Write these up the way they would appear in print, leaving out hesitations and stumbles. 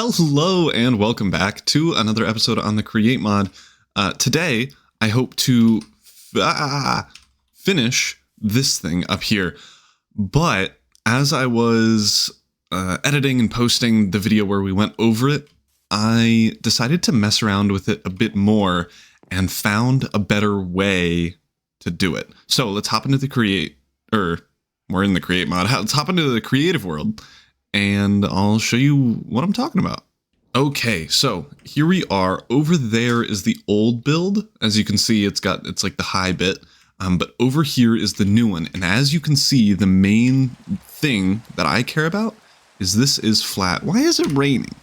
Hello and welcome back to another episode on the Create mod. Today, I hope to finish this thing up here. But as I was editing and posting the video where we went over it, I decided to mess around with it a bit more and found a better way to do it. So let's hop into the we're in the Create mod. Let's hop into the creative world and I'll show you what I'm talking about. Okay, so here we are. Over there is the old build. As you can see, it's like the high bit, but over here is the new one. And as you can see, the main thing that I care about is this is flat. Why is it raining?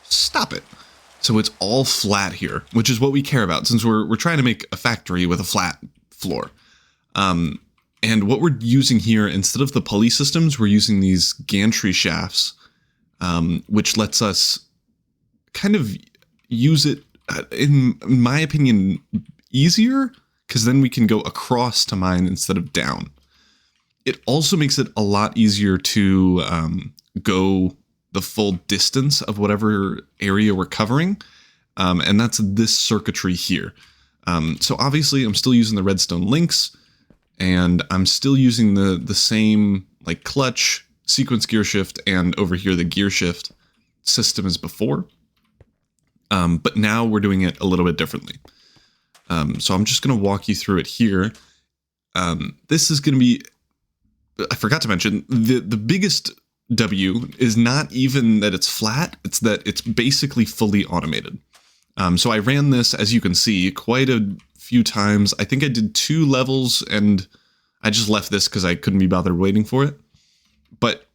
Stop it. So it's all flat here, which is what we care about since we're trying to make a factory with a flat floor. And what we're using here, instead of the pulley systems, we're using these gantry shafts, which lets us kind of use it, in my opinion, easier, because then we can go across to mine instead of down. It also makes it a lot easier to go the full distance of whatever area we're covering, and that's this circuitry here. So obviously, I'm still using the redstone links, and I'm still using the same like clutch, sequence gear shift, and over here the gear shift system as before. But now we're doing it a little bit differently. So I'm just going to walk you through it here. This is going to be, I forgot to mention, the biggest W is not even that it's flat, it's that it's basically fully automated. So I ran this, as you can see, quite a few times. I think I did 2 levels and I just left this because I couldn't be bothered waiting for it. But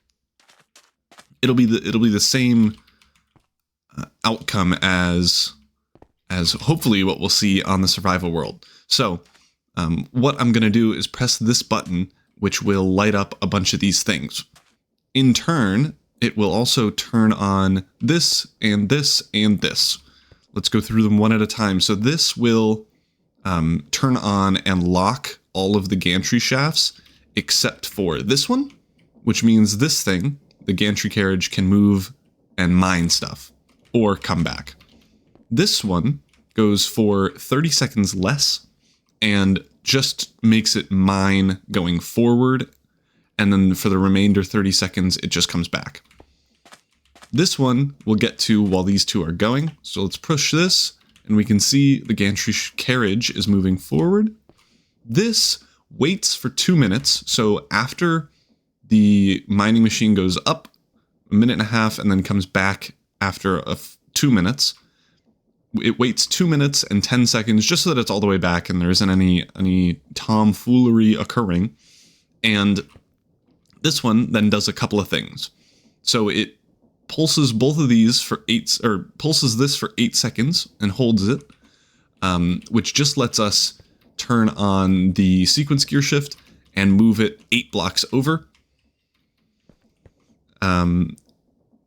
it'll be the same outcome as hopefully what we'll see on the survival world. So what I'm going to do is press this button, which will light up a bunch of these things. In turn, it will also turn on this and this and this. Let's go through them one at a time. So this will turn on and lock all of the gantry shafts except for this one, which means this thing, the gantry carriage, can move and mine stuff or come back. This one goes for 30 seconds less and just makes it mine going forward, and then for the remainder 30 seconds it just comes back. This one we'll get to while these two are going, so let's push this and we can see the gantry carriage is moving forward. This waits for 2 minutes, so after the mining machine goes up 1.5 minutes and then comes back after 2 minutes. It waits 2 minutes and 10 seconds just so that it's all the way back and there isn't any tomfoolery occurring. And this one then does a couple of things. So it pulses both of these for pulses this for 8 seconds and holds it, which just lets us turn on the sequence gear shift and move it 8 blocks over.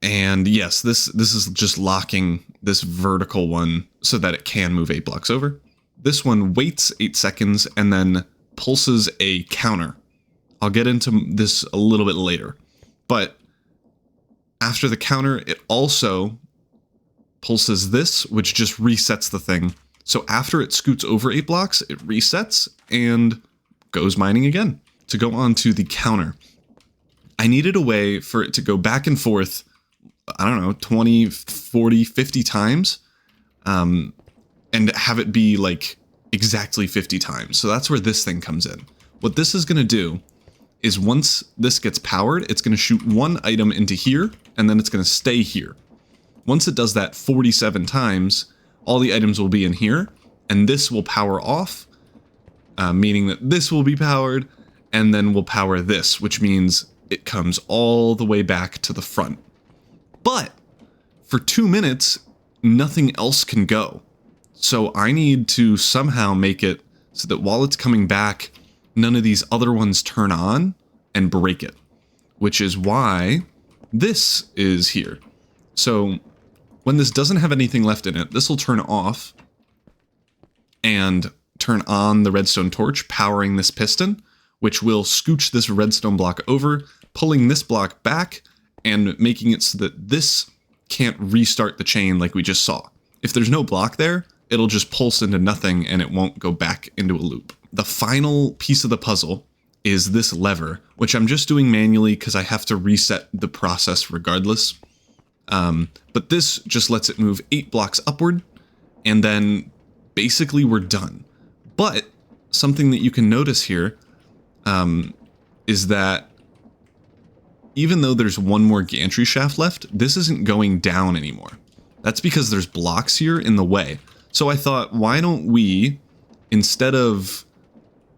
And yes, this is just locking this vertical one so that it can move 8 blocks over. This one waits 8 seconds and then pulses a counter. I'll get into this a little bit later, but after the counter, it also pulses this, which just resets the thing. So after it scoots over 8 blocks, it resets and goes mining again. To go on to the counter, I needed a way for it to go back and forth, I don't know, 20, 40, 50 times, and have it be like exactly 50 times. So that's where this thing comes in. What this is going to do is once this gets powered, it's going to shoot one item into here, and then it's going to stay here. Once it does that 47 times, all the items will be in here, and this will power off, meaning that this will be powered, and then we'll power this, which means it comes all the way back to the front. But for 2 minutes, nothing else can go. So I need to somehow make it so that while it's coming back, none of these other ones turn on and break it, which is why this is here. So when this doesn't have anything left in it, this will turn off and turn on the redstone torch, powering this piston, which will scooch this redstone block over, pulling this block back and making it so that this can't restart the chain like we just saw. If there's no block there, it'll just pulse into nothing and it won't go back into a loop. The final piece of the puzzle is this lever, which I'm just doing manually because I have to reset the process regardless. But this just lets it move 8 blocks upward, and then basically we're done. But something that you can notice here is that even though there's one more gantry shaft left, this isn't going down anymore. That's because there's blocks here in the way. So I thought, why don't we, instead of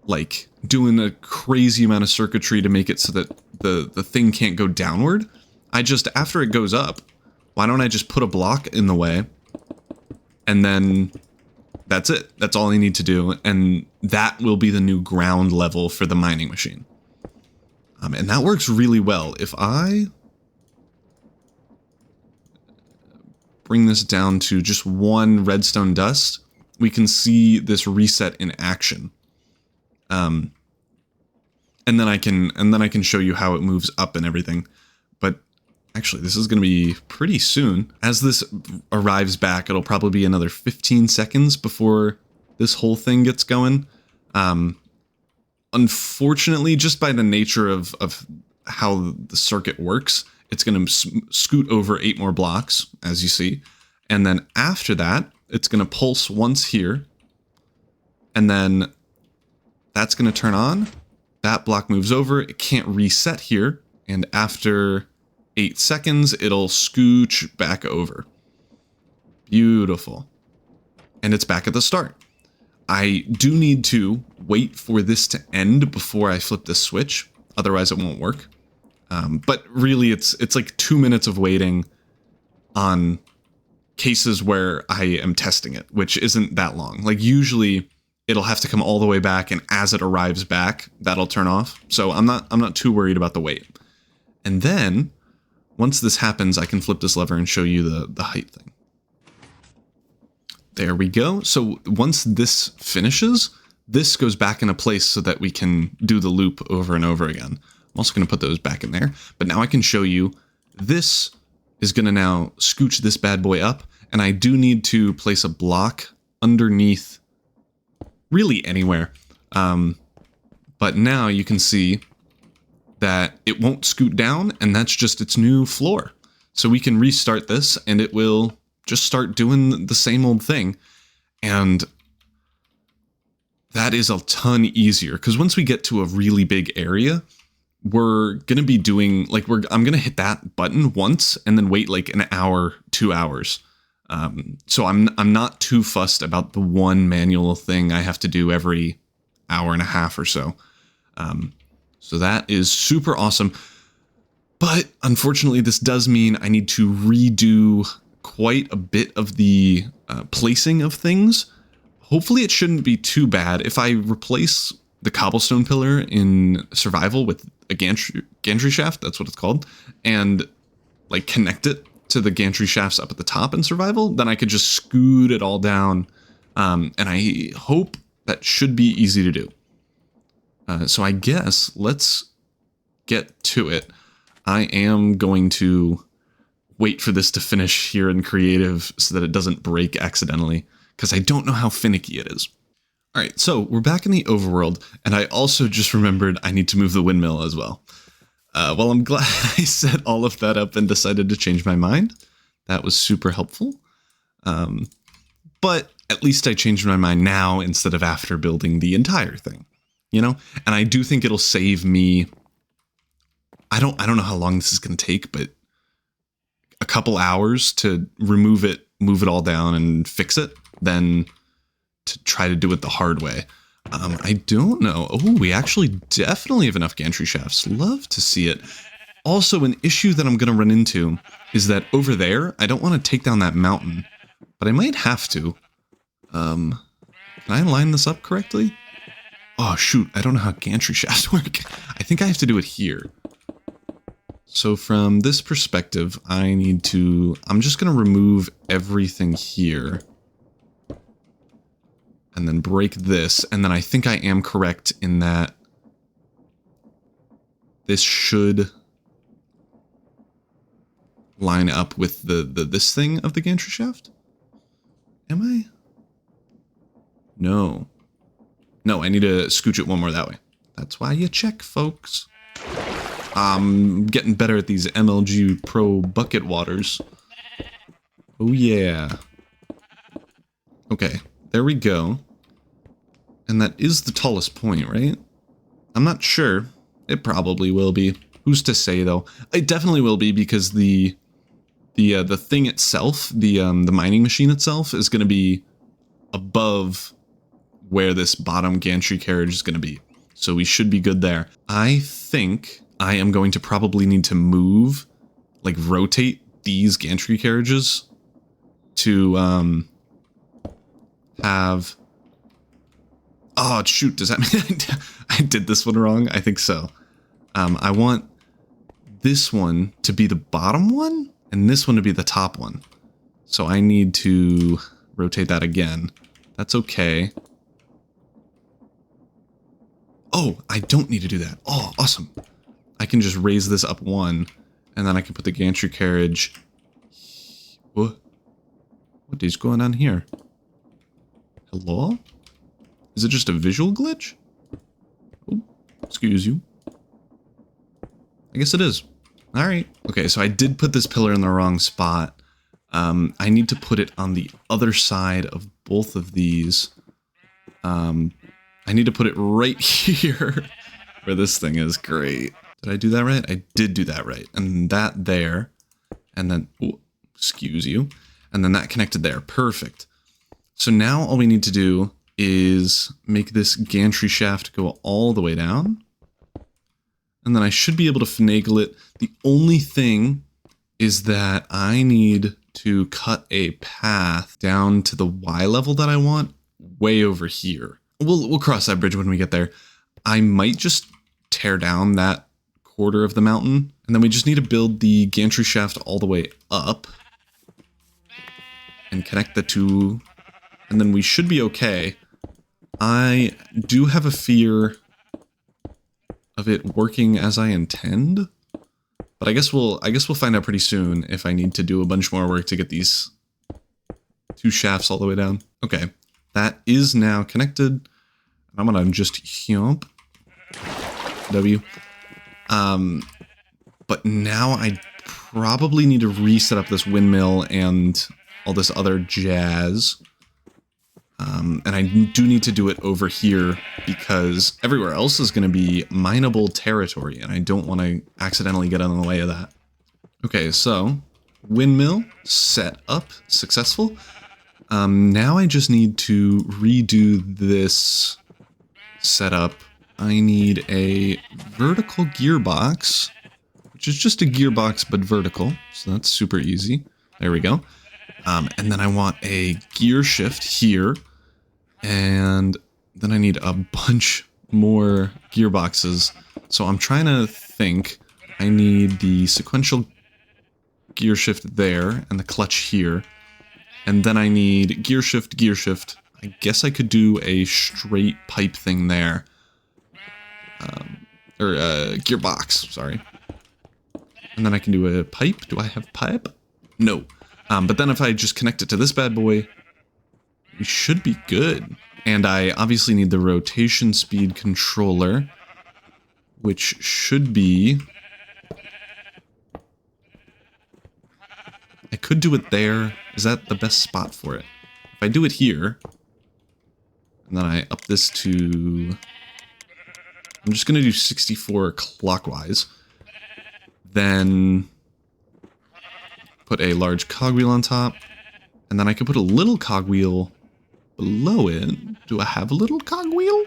like doing a crazy amount of circuitry to make it so that the thing can't go downward, after it goes up, why don't I just put a block in the way, and then that's it. That's all I need to do, and that will be the new ground level for the mining machine. And that works really well. If I bring this down to just 1 redstone dust, we can see this reset in action. And then I can show you how it moves up and everything. But actually, this is going to be pretty soon. As this arrives back, it'll probably be another 15 seconds before this whole thing gets going. Unfortunately, just by the nature of how the circuit works, it's going to scoot over 8 more blocks, as you see. And then after that, it's going to pulse once here. And then that's going to turn on. That block moves over. It can't reset here. And after 8 seconds, it'll scooch back over. Beautiful. And it's back at the start. I do need to wait for this to end before I flip the switch. Otherwise, it won't work. But really, it's like 2 minutes of waiting on cases where I am testing it, which isn't that long. Like usually, it'll have to come all the way back, and as it arrives back, that'll turn off. So I'm not too worried about the wait. And then once this happens, I can flip this lever and show you the height thing. There we go. So once this finishes, this goes back into place so that we can do the loop over and over again. I'm also going to put those back in there. But now I can show you this is going to now scooch this bad boy up. And I do need to place a block underneath really anywhere. But now you can see that it won't scoot down, and that's just its new floor. So we can restart this and it will just start doing the same old thing. And that is a ton easier, because once we get to a really big area, we're going to be doing like I'm going to hit that button once and then wait like an hour, 2 hours. So I'm not too fussed about the one manual thing I have to do every hour and a half or so. So that is super awesome. But unfortunately, this does mean I need to redo quite a bit of the placing of things. Hopefully it shouldn't be too bad. If I replace the cobblestone pillar in survival with a gantry shaft, that's what it's called, and like connect it to the gantry shafts up at the top in survival, then I could just scoot it all down. And I hope that should be easy to do. So I guess let's get to it. I am going to wait for this to finish here in creative so that it doesn't break accidentally, because I don't know how finicky it is. All right, so we're back in the overworld, and I also just remembered I need to move the windmill as well. Well, I'm glad I set all of that up and decided to change my mind. That was super helpful. But at least I changed my mind now instead of after building the entire thing, you know? And I do think it'll save me, I don't know how long this is going to take, but a couple hours to remove it, move it all down and fix it, then to try to do it the hard way. I don't know. Oh, we actually definitely have enough gantry shafts. Love to see it. Also, an issue that I'm going to run into is that over there, I don't want to take down that mountain, but I might have to. Can I line this up correctly? Oh, shoot. I don't know how gantry shafts work. I think I have to do it here. So from this perspective, I'm just going to remove everything here. And then break this, and then I think I am correct in that this should line up with this thing of the gantry shaft? Am I? No. No, I need to scooch it one more that way. That's why you check, folks. I'm getting better at these MLG Pro bucket waters. Oh yeah. Okay, there we go. And that is the tallest point, right? I'm not sure. It probably will be. Who's to say though? It definitely will be because the thing itself, the mining machine itself, is going to be above where this bottom gantry carriage is going to be. So we should be good there. I think I am going to probably need to move, like rotate these gantry carriages to have... Oh, shoot, does that mean I did this one wrong? I think so. I want this one to be the bottom one and this one to be the top one. So I need to rotate that again. That's okay. Oh, I don't need to do that. Oh, awesome. I can just raise this up one, and then I can put the gantry carriage... What is going on here? Hello? Is it just a visual glitch? Oh, excuse you. I guess it is. Alright. Okay, so I did put this pillar in the wrong spot. I need to put it on the other side of both of these. I need to put it right here where this thing is. Great. Did I do that right? I did do that right. And that there. And then, oh, excuse you. And then that connected there. Perfect. So now all we need to do is make this gantry shaft go all the way down. And then I should be able to finagle it. The only thing is that I need to cut a path down to the Y level that I want way over here. We'll cross that bridge when we get there. I might just tear down that quarter of the mountain, and then we just need to build the gantry shaft all the way up and connect the two, and then we should be okay. I do have a fear of it working as I intend, but I guess we'll find out pretty soon if I need to do a bunch more work to get these two shafts all the way down. Okay, that is now connected. I'm gonna just jump W. But now I probably need to reset up this windmill and all this other jazz. And I do need to do it over here because everywhere else is going to be mineable territory, and I don't want to accidentally get in the way of that. Okay, so windmill set up, successful. Now I just need to redo this setup. I need a vertical gearbox, which is just a gearbox but vertical, so that's super easy. There we go. And then I want a gear shift here, and then I need a bunch more gearboxes. So I'm trying to think. I need the sequential gear shift there and the clutch here. And then I need gear shift, gear shift. I guess I could do a straight pipe thing there. Gearbox, sorry. And then I can do a pipe. Do I have pipe? No. But then if I just connect it to this bad boy, we should be good. And I obviously need the rotation speed controller, which should be... I could do it there. Is that the best spot for it? If I do it here, and then I up this to... I'm just going to do 64 clockwise. Then put a large cogwheel on top. And then I can put a little cogwheel below it. Do I have a little cogwheel?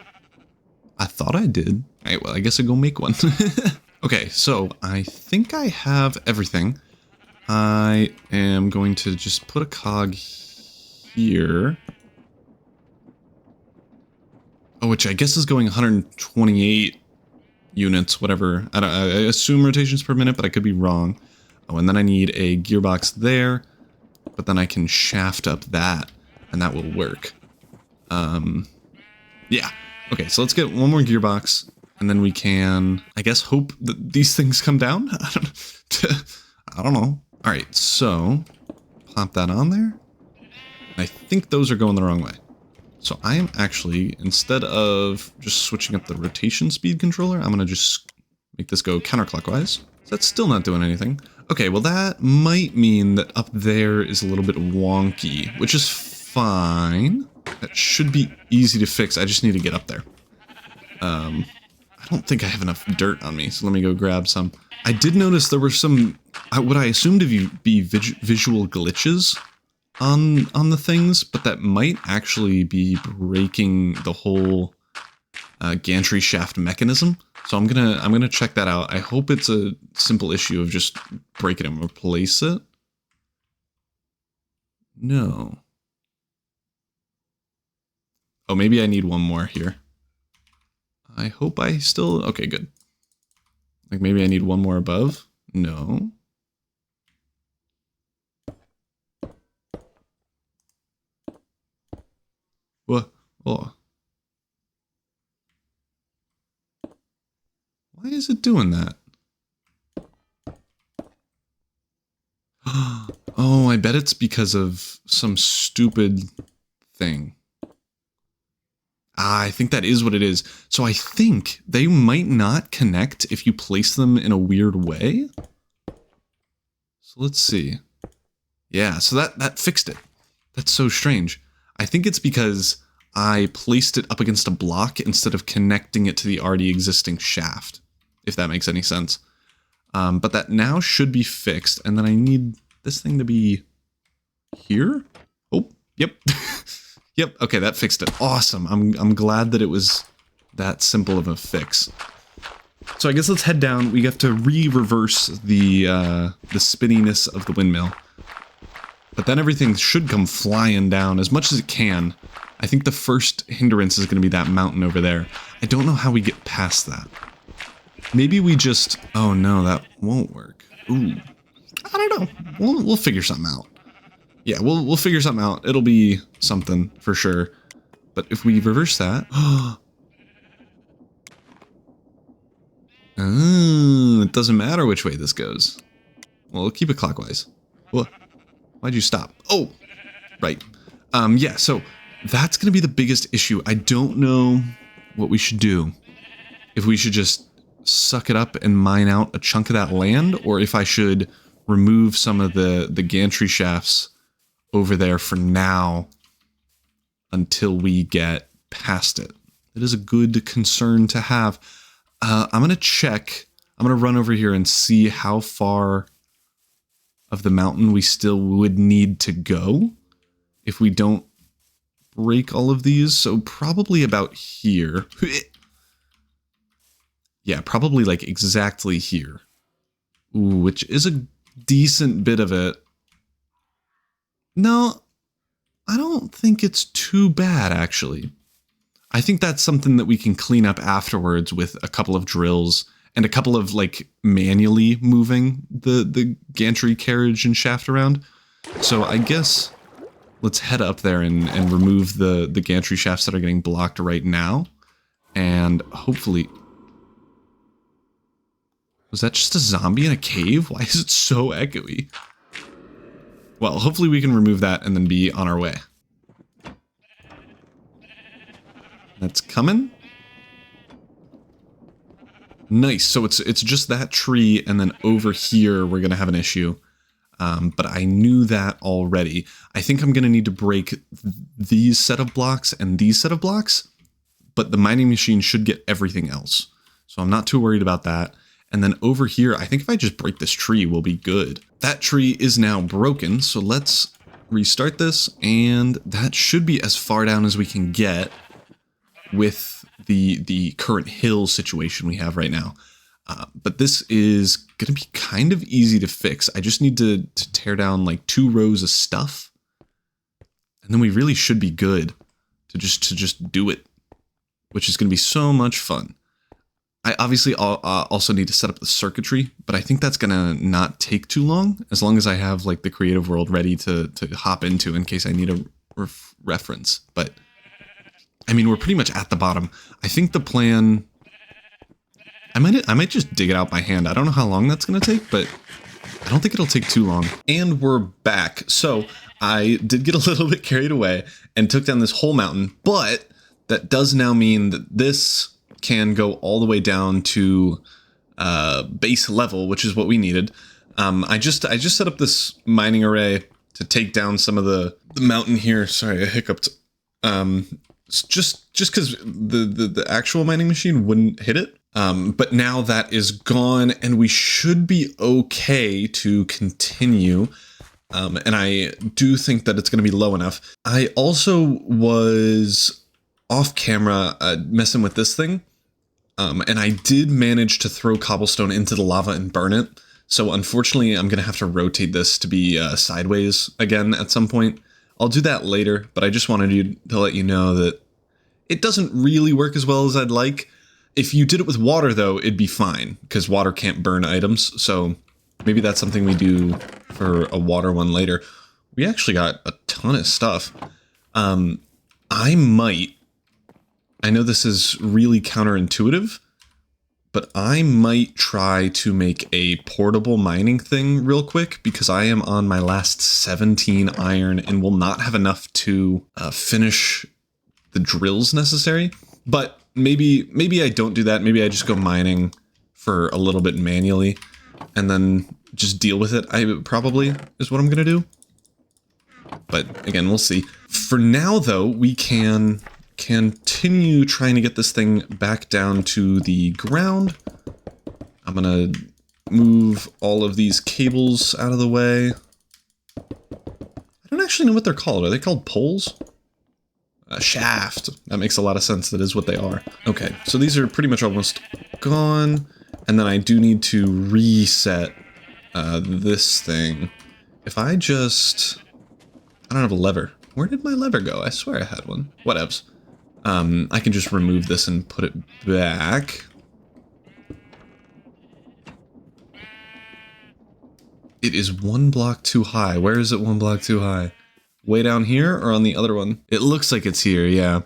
I thought I did. Alright, well, I guess I'll go make one. Okay, so I think I have everything. I am going to just put a cog here. Oh, which I guess is going 128 units, whatever. I assume rotations per minute, but I could be wrong. Oh, and then I need a gearbox there, but then I can shaft up that, and that will work. Yeah. Okay, so let's get one more gearbox, and then we can, I guess, hope that these things come down? I don't know. All right, so pop that on there. I think those are going the wrong way. So I am actually, instead of just switching up the rotation speed controller, I'm going to just make this go counterclockwise. So that's still not doing anything. Okay, well that might mean that up there is a little bit wonky, which is fine. That should be easy to fix. I just need to get up there. I don't think I have enough dirt on me, so let me go grab some. I did notice there were some, what I assumed to be visual glitches on the things, but that might actually be breaking the whole gantry shaft mechanism. So I'm gonna check that out. I hope it's a simple issue of just break it and replace it. No. Oh, maybe I need one more here. I hope I still... Okay, good. Like maybe I need one more above? No. What? Oh. Why is it doing that? Oh, I bet it's because of some stupid thing. Ah, I think that is what it is. So I think they might not connect if you place them in a weird way. So let's see. Yeah, so that fixed it. That's so strange. I think it's because I placed it up against a block instead of connecting it to the already existing shaft, if that makes any sense. But that now should be fixed, and then I need this thing to be here? Oh, yep. Yep, okay, that fixed it. Awesome. I'm glad that it was that simple of a fix. So I guess let's head down. We have to reverse the spinniness of the windmill. But then everything should come flying down as much as it can. I think the first hindrance is going to be that mountain over there. I don't know how we get past that. Maybe we just... Oh no, that won't work. Ooh. I don't know. We'll figure something out. Yeah, we'll figure something out. It'll be something for sure. But if we reverse that... Oh, it doesn't matter which way this goes. Well, we'll keep it clockwise. What? Why'd you stop? Oh, right. Yeah, so that's going to be the biggest issue. I don't know what we should do. If we should just suck it up and mine out a chunk of that land, or if I should remove some of the gantry shafts over there for now until we get past it. It is a good concern to have. I'm going to check. I'm going to run over here and see how far of the mountain we still would need to go if we don't break all of these. So probably about here. Yeah, probably like exactly here. Ooh, which is a decent bit of it. No, I don't think it's too bad, actually. I think that's something that we can clean up afterwards with a couple of drills and a couple of, like, manually moving the gantry carriage and shaft around. So I guess let's head up there and remove the gantry shafts that are getting blocked right now. And hopefully... Was that just a zombie in a cave? Why is it so echoey? Well, hopefully we can remove that and then be on our way. That's coming. Nice. So it's just that tree, and then over here we're gonna have an issue. But I knew that already. I think I'm gonna need to break these set of blocks and these set of blocks, but the mining machine should get everything else. So I'm not too worried about that. And then over here, I think if I just break this tree, we'll be good. That tree is now broken, so let's restart this, and that should be as far down as we can get with the current hill situation we have right now. But this is going to be kind of easy to fix. I just need to tear down like 2 rows of stuff, and then we really should be good to just do it, which is going to be so much fun. I obviously also need to set up the circuitry, but I think that's going to not take too long, as long as I have like the creative world ready to hop into in case I need a reference. But I mean, we're pretty much at the bottom. I think the plan, I might just dig it out by hand. I don't know how long that's going to take, but I don't think it'll take too long. And we're back. So I did get a little bit carried away and took down this whole mountain, but that does now mean that this can go all the way down to base level, which is what we needed. I just set up this mining array to take down some of the mountain here. Sorry, I hiccuped. Just because the actual mining machine wouldn't hit it. But now that is gone, and we should be okay to continue. And I do think that it's going to be low enough. I also was off camera messing with this thing. And I did manage to throw cobblestone into the lava and burn it. So unfortunately, I'm going to have to rotate this to be sideways again at some point. I'll do that later, but I just wanted to let you know that it doesn't really work as well as I'd like. If you did it with water, though, it'd be fine, because water can't burn items. So maybe that's something we do for a water one later. We actually got a ton of stuff. I know this is really counterintuitive, but I might try to make a portable mining thing real quick, because I am on my last 17 iron and will not have enough to finish the drills necessary. But maybe I don't do that. Maybe I just go mining for a little bit manually and then just deal with it. Probably is what I'm going to do. But again, we'll see. For now, though, we can continue trying to get this thing back down to the ground. I'm going to move all of these cables out of the way. I don't actually know what they're called. Are they called poles? A shaft. That makes a lot of sense. That is what they are. Okay, so these are pretty much almost gone. And then I do need to reset this thing. If I just... I don't have a lever. Where did my lever go? I swear I had one. Whatevs. I can just remove this and put it back. It is one block too high. Where is it one block too high? Way down here or on the other one? It looks like it's here, yeah.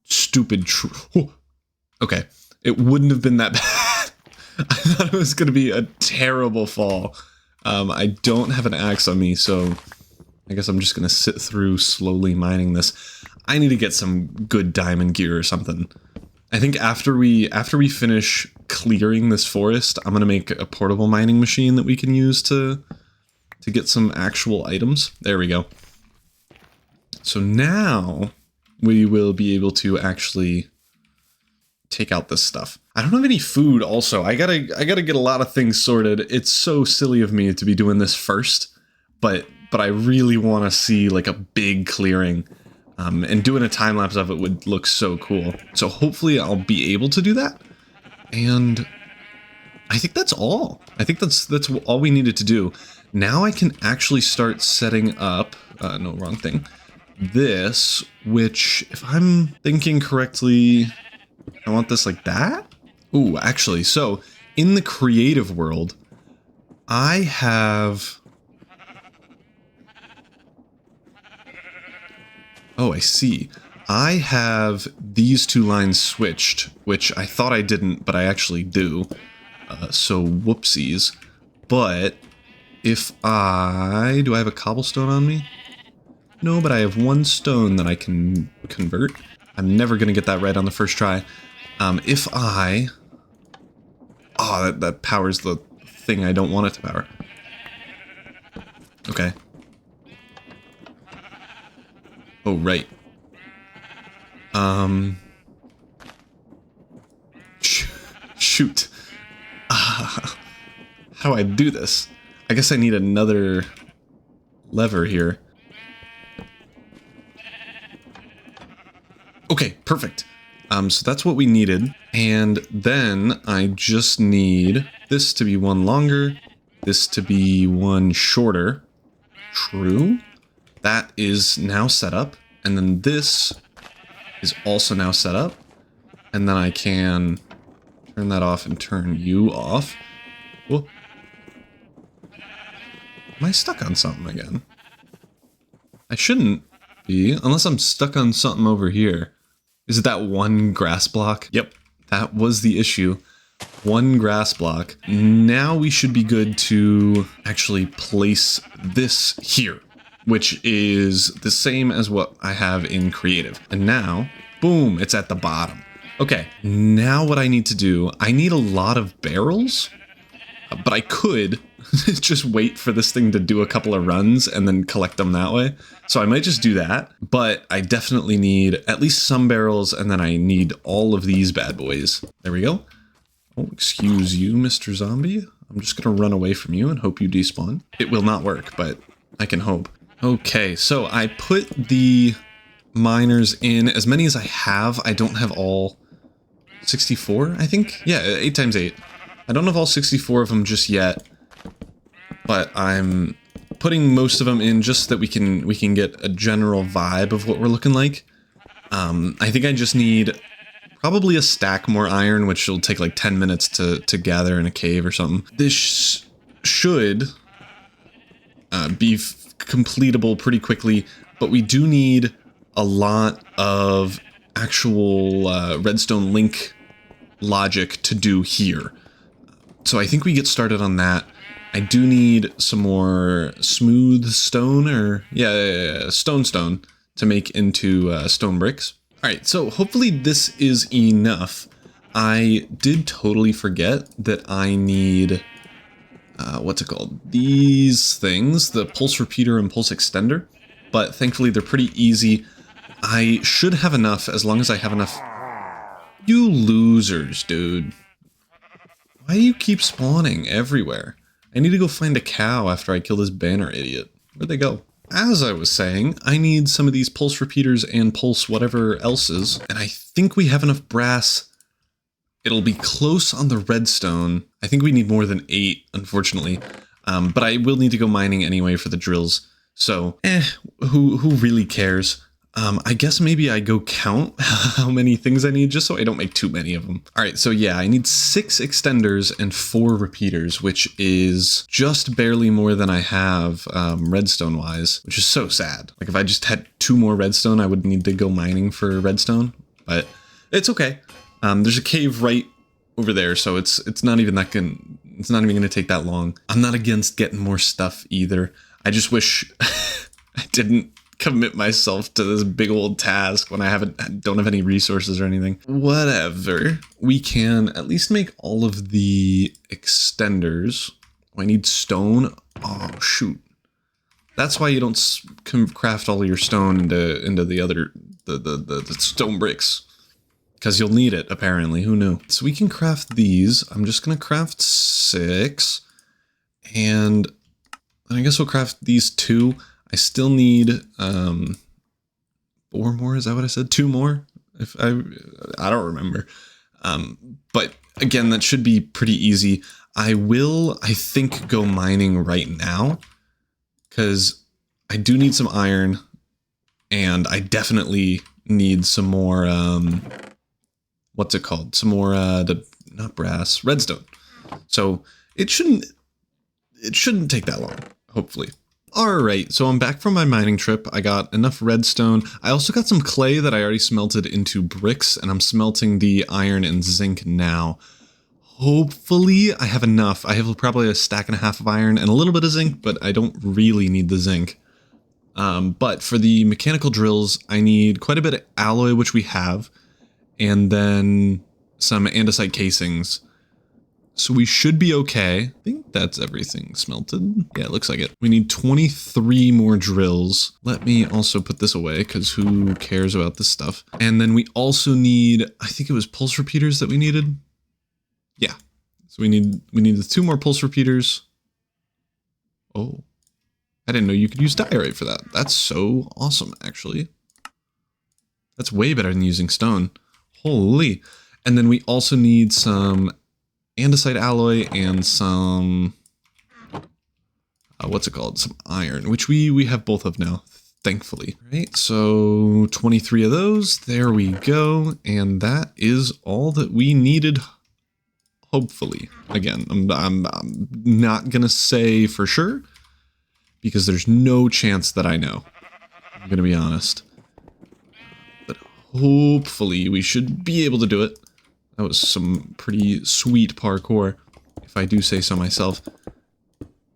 Stupid Okay, it wouldn't have been that bad. I thought it was going to be a terrible fall. I don't have an axe on me, so I guess I'm just going to sit through slowly mining this. I need to get some good diamond gear or something. I think after we finish clearing this forest, I'm going to make a portable mining machine that we can use to get some actual items. There we go. So now we will be able to actually take out this stuff. I don't have any food also. I gotta get a lot of things sorted. It's so silly of me to be doing this first, but I really want to see like a big clearing. And doing a time lapse of it would look so cool. So hopefully I'll be able to do that. And I think that's all. I think that's all we needed to do. Now I can actually start setting up, no, wrong thing, this, which, if I'm thinking correctly, I want this like that? Ooh, actually, so, in the creative world, I have... Oh, I see. I have these two lines switched, which I thought I didn't, but I actually do. So, whoopsies. But... if do I have a cobblestone on me? No, but I have one stone that I can convert. I'm never going to get that right on the first try. That powers the thing I don't want it to power. Okay. Oh, right. Shoot. How do I do this? I guess I need another lever here. Okay, perfect. So that's what we needed. And then I just need this to be one longer, this to be one shorter. True. That is now set up. And then this is also now set up. And then I can turn that off and turn you off. Whoa. Am I stuck on something again? I shouldn't be, unless I'm stuck on something over here. Is it that one grass block? Yep, that was the issue. 1 grass block. Now we should be good to actually place this here, which is the same as what I have in creative. And now, boom, it's at the bottom. Okay, now what I need to do, I need a lot of barrels, but I could just wait for this thing to do a couple of runs and then collect them that way. So I might just do that, but I definitely need at least some barrels, and then I need all of these bad boys. There we go. Oh, excuse you, Mr. Zombie. I'm just gonna run away from you and hope you despawn. It will not work, but I can hope. Okay, so I put the miners in as many as I have. I don't have all 64, I think? Yeah, 8 times 8. I don't have all 64 of them just yet, but I'm putting most of them in just so that we can get a general vibe of what we're looking like. I think I just need probably a stack more iron, which will take like 10 minutes to gather in a cave or something. This should be completable pretty quickly, but we do need a lot of actual redstone link logic to do here. So I think we get started on that. I do need some more smooth stone, or stone to make into stone bricks. All right, so hopefully this is enough. I did totally forget that I need, what's it called? These things, the pulse repeater and pulse extender, but thankfully they're pretty easy. I should have enough as long as I have enough. You losers, dude. Why do you keep spawning everywhere? I need to go find a cow after I kill this banner idiot. Where'd they go? As I was saying, I need some of these pulse repeaters and pulse whatever else's, and I think we have enough brass. It'll be close on the redstone. I think we need more than 8, unfortunately, but I will need to go mining anyway for the drills. So, who really cares? I guess maybe I go count how many things I need just so I don't make too many of them. All right, so yeah, I need 6 extenders and 4 repeaters, which is just barely more than I have redstone wise, which is so sad. Like if I just had 2 more redstone, I would need to go mining for redstone, but it's okay. There's a cave right over there, so it's not even that it's not even gonna take that long. I'm not against getting more stuff either. I just wish I didn't commit myself to this big old task when I don't have any resources or anything. Whatever. We can at least make all of the extenders. Oh, I need stone. Oh shoot. That's why you don't craft all your stone into the other the stone bricks, because you'll need it apparently. Who knew? So we can craft these. I'm just gonna craft 6, and I guess we'll craft these 2. I still need 4 more. Is that what I said? 2 more? If I don't remember. But again, that should be pretty easy. I will, I think, go mining right now, because I do need some iron, and I definitely need some more. What's it called? Some more not brass, redstone. So it shouldn't take that long, hopefully. Alright, so I'm back from my mining trip. I got enough redstone. I also got some clay that I already smelted into bricks, and I'm smelting the iron and zinc now. Hopefully I have enough. I have probably a stack and a half of iron and a little bit of zinc, but I don't really need the zinc. But for the mechanical drills, I need quite a bit of alloy, which we have, and then some andesite casings. So we should be okay. I think that's everything smelted. Yeah, it looks like it. We need 23 more drills. Let me also put this away, because who cares about this stuff? And then we also need, I think it was pulse repeaters that we needed. Yeah. So we need the 2 more pulse repeaters. Oh, I didn't know you could use diorite for that. That's so awesome, actually. That's way better than using stone. Holy. And then we also need some andesite alloy and some, what's it called? Some iron, which we have both of now, thankfully. All right, so 23 of those. There we go. And that is all that we needed, hopefully. Again, I'm not going to say for sure, because there's no chance that I know. I'm going to be honest. But hopefully we should be able to do it. That was some pretty sweet parkour, if I do say so myself.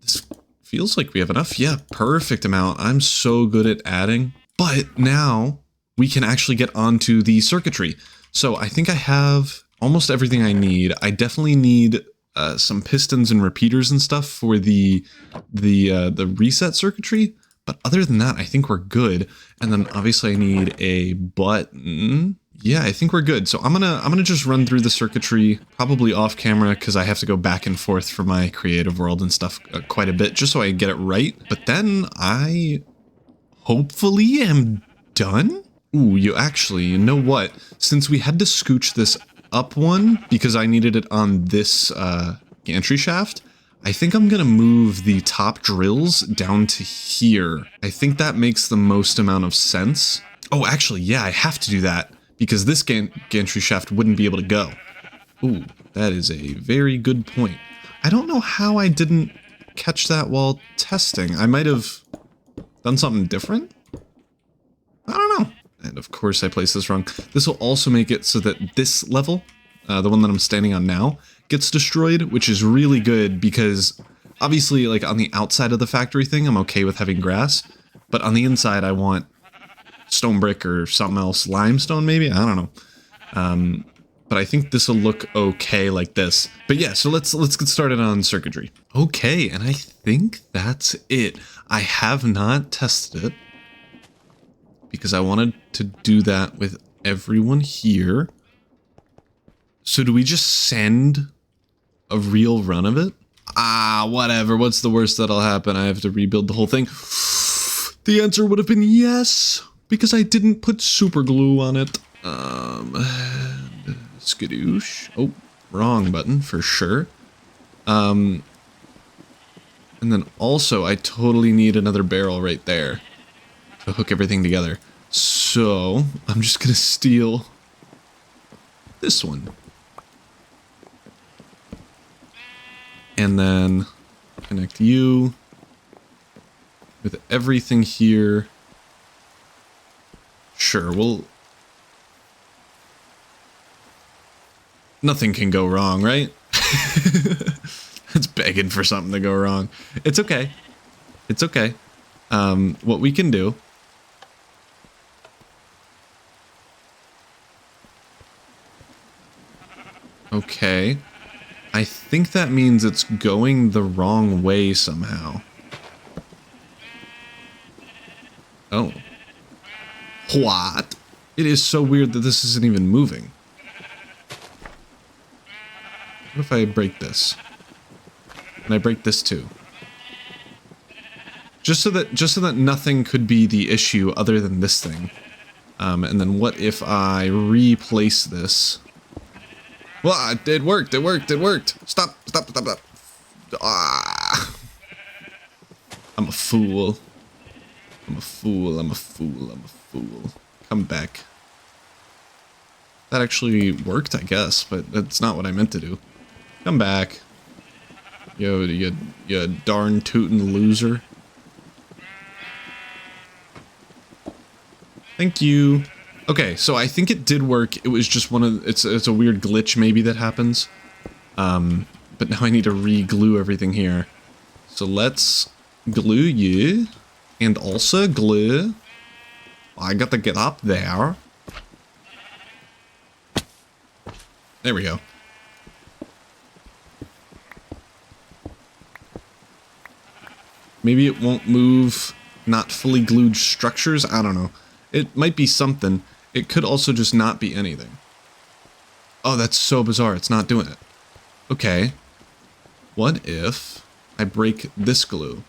This feels like we have enough. Yeah, perfect amount. I'm so good at adding. But now we can actually get onto the circuitry. So I think I have almost everything I need. I definitely need some pistons and repeaters and stuff for the reset circuitry. But other than that, I think we're good. And then obviously I need a button. Yeah, I think we're good. So I'm gonna just run through the circuitry, probably off camera, because I have to go back and forth for my creative world and stuff quite a bit, just so I get it right. But then I hopefully am done. Ooh, you know what? Since we had to scooch this up one because I needed it on this gantry shaft, I think I'm gonna move the top drills down to here. I think that makes the most amount of sense. Oh, actually, yeah, I have to do that because this gantry shaft wouldn't be able to go. Ooh, that is a very good point. I don't know how I didn't catch that while testing. I might have done something different? I don't know. And of course I placed this wrong. This will also make it so that this level, the one that I'm standing on now, gets destroyed, which is really good because obviously like on the outside of the factory thing, I'm okay with having grass, but on the inside I want stone brick or something else, limestone maybe? I don't know. But I think this will look okay like this. But yeah, so let's get started on circuitry. Okay, and I think that's it. I have not tested it because I wanted to do that with everyone here. So do we just send a real run of it? Ah, whatever. What's the worst that'll happen? I have to rebuild the whole thing. The answer would have been yes, because I didn't put super glue on it. Skadoosh. Oh, wrong button for sure. And then also I totally need another barrel right there to hook everything together. So I'm just gonna steal this one. And then connect you with everything here. Sure, well, nothing can go wrong, right? It's begging for something to go wrong. It's okay. It's okay. What we can do. Okay. I think that means it's going the wrong way somehow. Oh. What? It is so weird that this isn't even moving. What if I break this? And I break this too? Just so that nothing could be the issue other than this thing. And then what if I replace this? Well, it worked, it worked, it worked. Stop. Ah. I'm a fool. I'm a fool. Come back. That actually worked, I guess, but that's not what I meant to do. Come back. Yo, you darn tootin' loser. Thank you. Okay, so I think it did work. It was just one of it's a weird glitch maybe that happens. But now I need to re-glue everything here. So let's glue you and also glue. I got to get up there. There we go. Maybe it won't move not fully glued structures. I don't know. It might be something. It could also just not be anything. Oh, that's so bizarre. It's not doing it. Okay. What if I break this glue?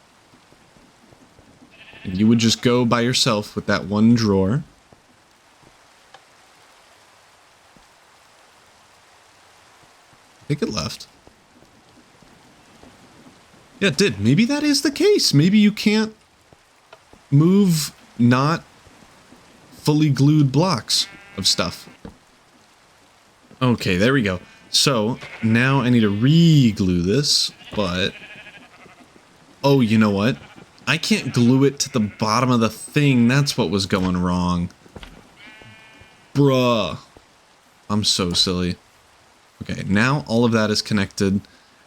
And you would just go by yourself with that one drawer. I think it left. Yeah, it did. Maybe that is the case. Maybe you can't move not fully glued blocks of stuff. Okay, there we go. So now I need to re-glue this, but oh, you know what? I can't glue it to the bottom of the thing. That's what was going wrong. Bruh. I'm so silly. Okay, now all of that is connected,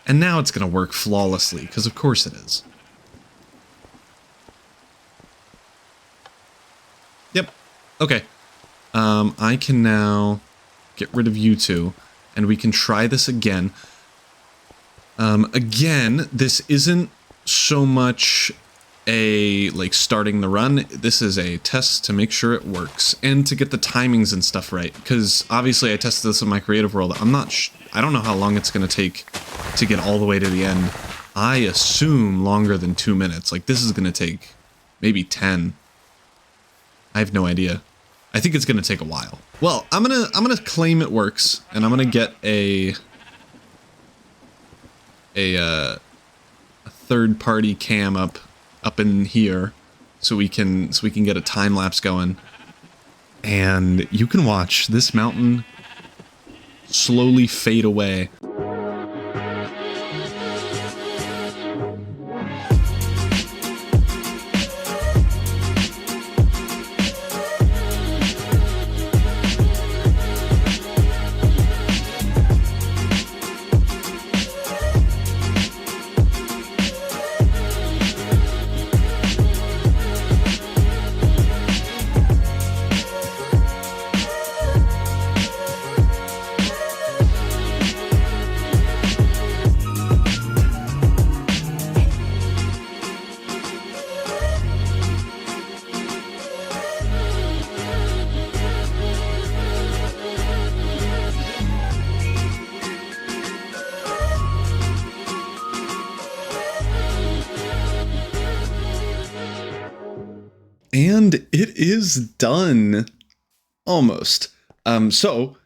and now it's going to work flawlessly, because of course it is. Yep. Okay. I can now get rid of you two, and we can try this again. Again, this isn't so much a, like, starting the run. This is a test to make sure it works, and to get the timings and stuff right, because obviously I tested this in my creative world. I don't know how long it's going to take to get all the way to the end. I assume longer than 2 minutes. Like, this is going to take maybe 10. I have no idea. I think it's going to take a while. Well, I'm gonna claim it works, and I'm gonna get a third-party cam up in here, so we can get a time lapse going, and you can watch this mountain slowly fade away. And it is done. Almost. So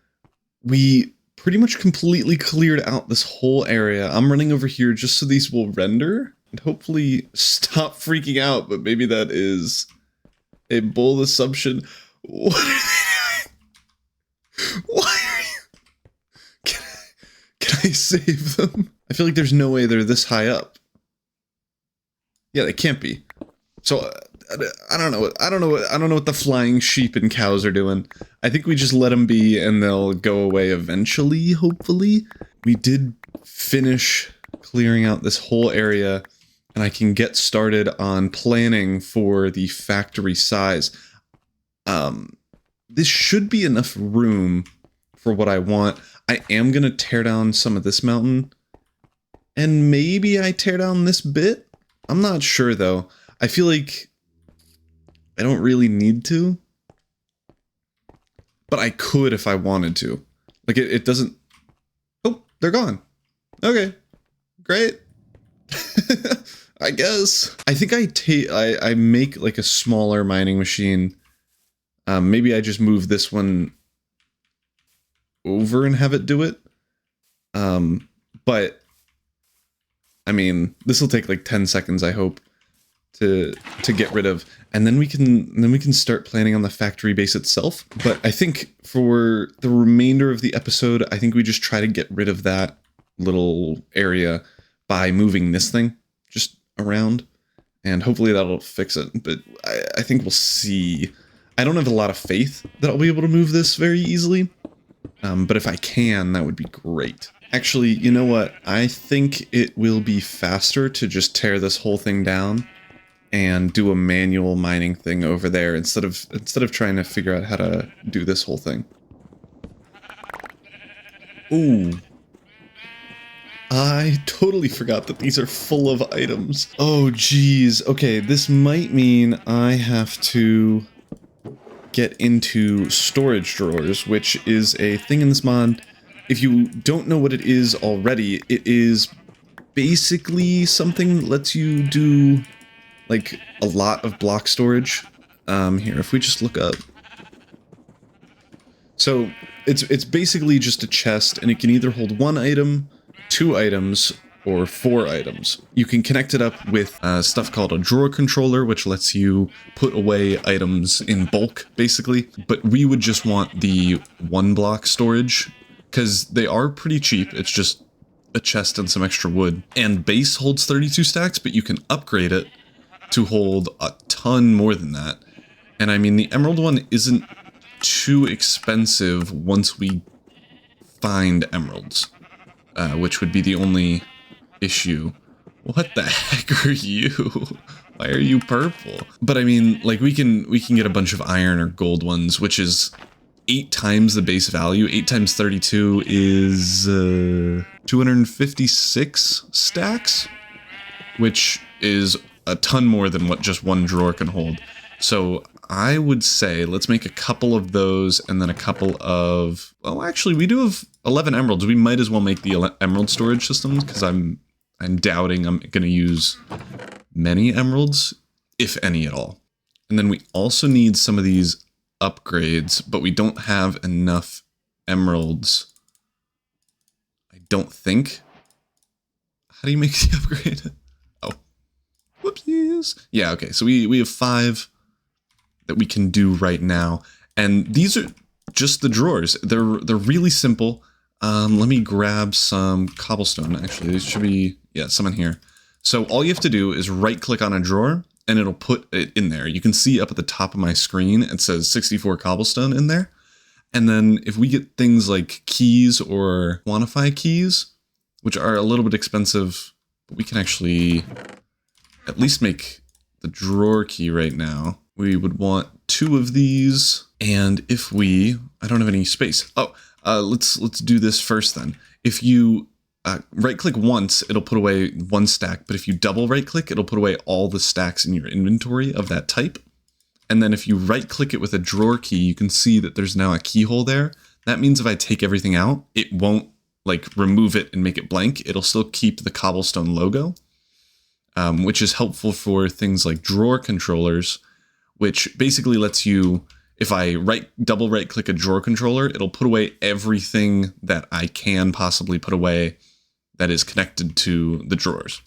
we pretty much completely cleared out this whole area. I'm running over here just so these will render and hopefully stop freaking out, but maybe that is a bold assumption. What are they doing? Why are you... Can I save them? I feel like there's no way they're this high up. Yeah, they can't be. So I don't know what the flying sheep and cows are doing. I think we just let them be and they'll go away eventually, hopefully. We did finish clearing out this whole area, and I can get started on planning for the factory size. This should be enough room for what I want. I am going to tear down some of this mountain, and maybe I tear down this bit? I'm not sure, though. I feel like I don't really need to, but I could if I wanted to. Like, it doesn't... Oh, they're gone. Okay, great. I guess. I think I make, like, a smaller mining machine. Maybe I just move this one over and have it do it. But, I mean, this will take, like, 10 seconds, I hope, to get rid of, and then we can start planning on the factory base itself. But I think for the remainder of the episode, I think we just try to get rid of that little area by moving this thing just around, and hopefully that'll fix it. But I think we'll see. I don't have a lot of faith that I'll be able to move this very easily, but if I can, that would be great. Actually, you know what? I think it will be faster to just tear this whole thing down and do a manual mining thing over there instead of trying to figure out how to do this whole thing. Ooh. I totally forgot that these are full of items. Oh, geez. Okay, this might mean I have to get into storage drawers, which is a thing in this mod. If you don't know what it is already, it is basically something that lets you do, like, a lot of block storage. Here, if we just look up. So, it's basically just a chest, and it can either hold 1 item, 2 items, or 4 items. You can connect it up with stuff called a drawer controller, which lets you put away items in bulk, basically. But we would just want the 1 block storage, because they are pretty cheap. It's just a chest and some extra wood. And base holds 32 stacks, but you can upgrade it to hold a ton more than that. And I mean, the emerald one isn't too expensive once we find emeralds, which would be the only issue. What the heck are you? Why are you purple? But I mean, like we can get a bunch of iron or gold ones, which is 8 times the base value. 8 times 32 is 256 stacks, which is a ton more than what just one drawer can hold. So I would say let's make a couple of those and then a couple of, well, actually we do have 11 emeralds. We might as well make the emerald storage systems because I'm doubting I'm going to use many emeralds, if any at all. And then we also need some of these upgrades, but we don't have enough emeralds, I don't think. How do you make the upgrade? Oh, whoopsies. Yeah, okay, so we have 5 that we can do right now, and these are just the drawers. They're really simple. Let me grab some cobblestone. Actually, there should be, yeah, some in here. So all you have to do is right click on a drawer and it'll put it in there. You can see up at the top of my screen, it says 64 cobblestone in there. And then if we get things like keys or quantify keys, which are a little bit expensive, but we can actually at least make the drawer key right now. We would want 2 of these. And if I don't have any space. Oh, let's do this first then. If you right click once, it'll put away 1 stack, but if you double right click, it'll put away all the stacks in your inventory of that type. And then if you right click it with a drawer key, you can see that there's now a keyhole there. That means if I take everything out, it won't like remove it and make it blank. It'll still keep the cobblestone logo, which is helpful for things like drawer controllers, which basically lets you, if I double right click a drawer controller, it'll put away everything that I can possibly put away that is connected to the drawers.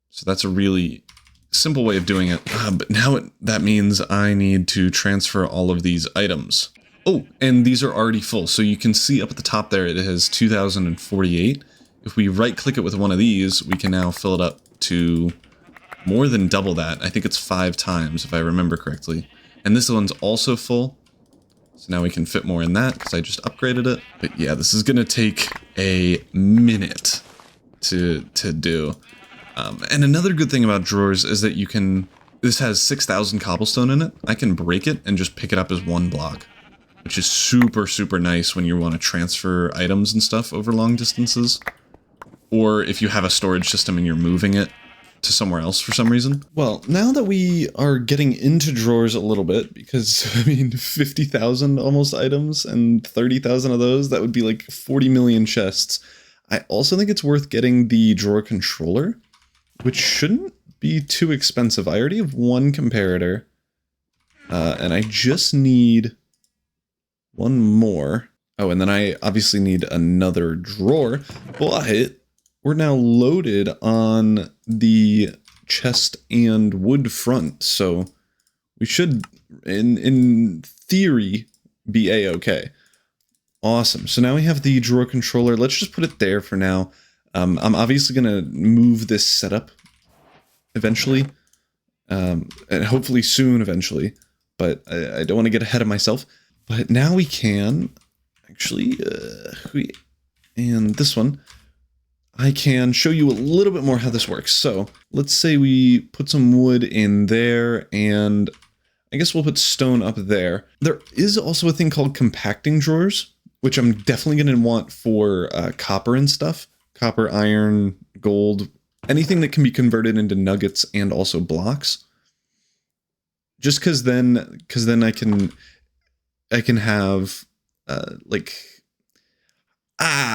So that's a really simple way of doing it. But now that means I need to transfer all of these items. Oh, and these are already full. So you can see up at the top there, it has 2048. If we right click it with one of these, we can now fill it up to more than double that. I think it's 5 times if I remember correctly. And this one's also full. So now we can fit more in that because I just upgraded it. But yeah, this is gonna take a minute to do. And another good thing about drawers is that this has 6,000 cobblestone in it. I can break it and just pick it up as 1 block, which is super, super nice when you want to transfer items and stuff over long distances. Or if you have a storage system and you're moving it to somewhere else for some reason. Well, now that we are getting into drawers a little bit, because I mean 50,000 almost items and 30,000 of those, that would be like 40 million chests. I also think it's worth getting the drawer controller, which shouldn't be too expensive. I already have 1 comparator, and I just need 1 more. Oh, and then I obviously need another drawer, but we're now loaded on the chest and wood front, so we should, in theory, be a-okay. Awesome. So now we have the drawer controller. Let's just put it there for now. I'm obviously going to move this setup eventually, and hopefully soon eventually, but I don't want to get ahead of myself. But now we can actually, and this one, I can show you a little bit more how this works. So let's say we put some wood in there, and I guess we'll put stone up there. There is also a thing called compacting drawers, which I'm definitely going to want for copper and stuff. Copper, iron, gold, anything that can be converted into nuggets and also blocks. Just because then I can have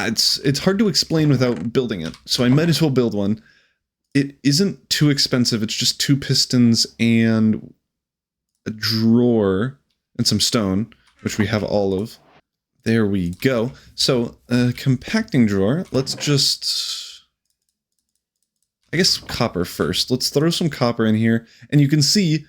it's hard to explain without building it, so I might as well build one. It isn't too expensive. It's just 2 pistons and a drawer and some stone, which we have all of. There we go. So, compacting drawer, let's just, I guess copper first. Let's throw some copper in here, and you can see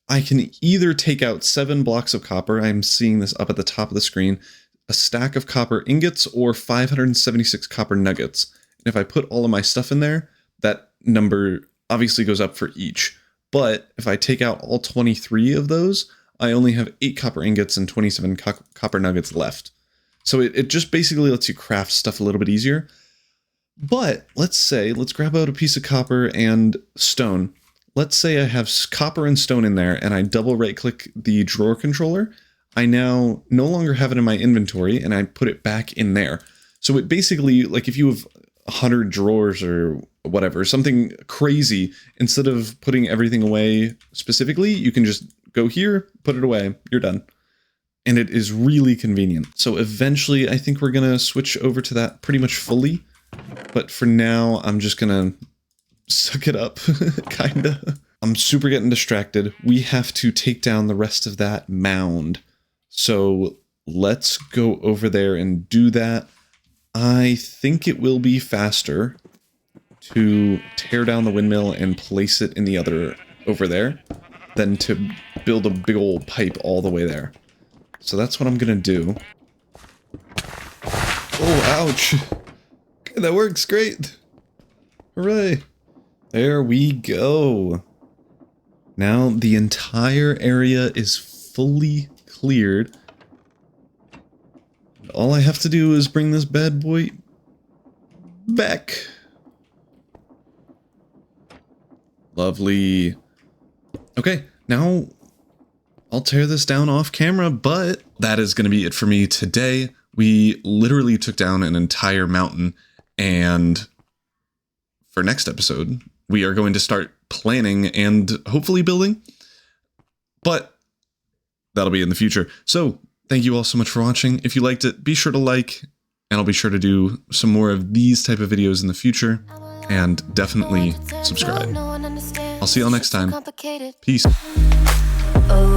I can either take out 7 blocks of copper, I'm seeing this up at the top of the screen, a stack of copper ingots, or 576 copper nuggets. And if I put all of my stuff in there, that number obviously goes up for each. But if I take out all 23 of those, I only have 8 copper ingots and 27 copper nuggets left. So it just basically lets you craft stuff a little bit easier. But let's grab out a piece of copper and stone. Let's say I have copper and stone in there and I double right click the drawer controller. I now no longer have it in my inventory and I put it back in there. So it basically, like if you have 100 drawers or whatever, something crazy, instead of putting everything away specifically, you can just go here, put it away, you're done. And it is really convenient. So eventually I think we're gonna switch over to that pretty much fully. But for now, I'm just gonna suck it up, kinda. I'm super getting distracted. We have to take down the rest of that mound. So let's go over there and do that. I think it will be faster to tear down the windmill and place it in the other over there than to build a big old pipe all the way there. So that's what I'm gonna do. Oh, ouch! Okay, that works great! Hooray! There we go! Now the entire area is fully cleared. All I have to do is bring this bad boy back. Lovely. Okay, now I'll tear this down off camera, but that is going to be it for me today. We literally took down an entire mountain, and for next episode, we are going to start planning and hopefully building, but that'll be in the future. So thank you all so much for watching. If you liked it, be sure to like, and I'll be sure to do some more of these type of videos in the future, and definitely subscribe. I'll see y'all next time. Peace. Oh.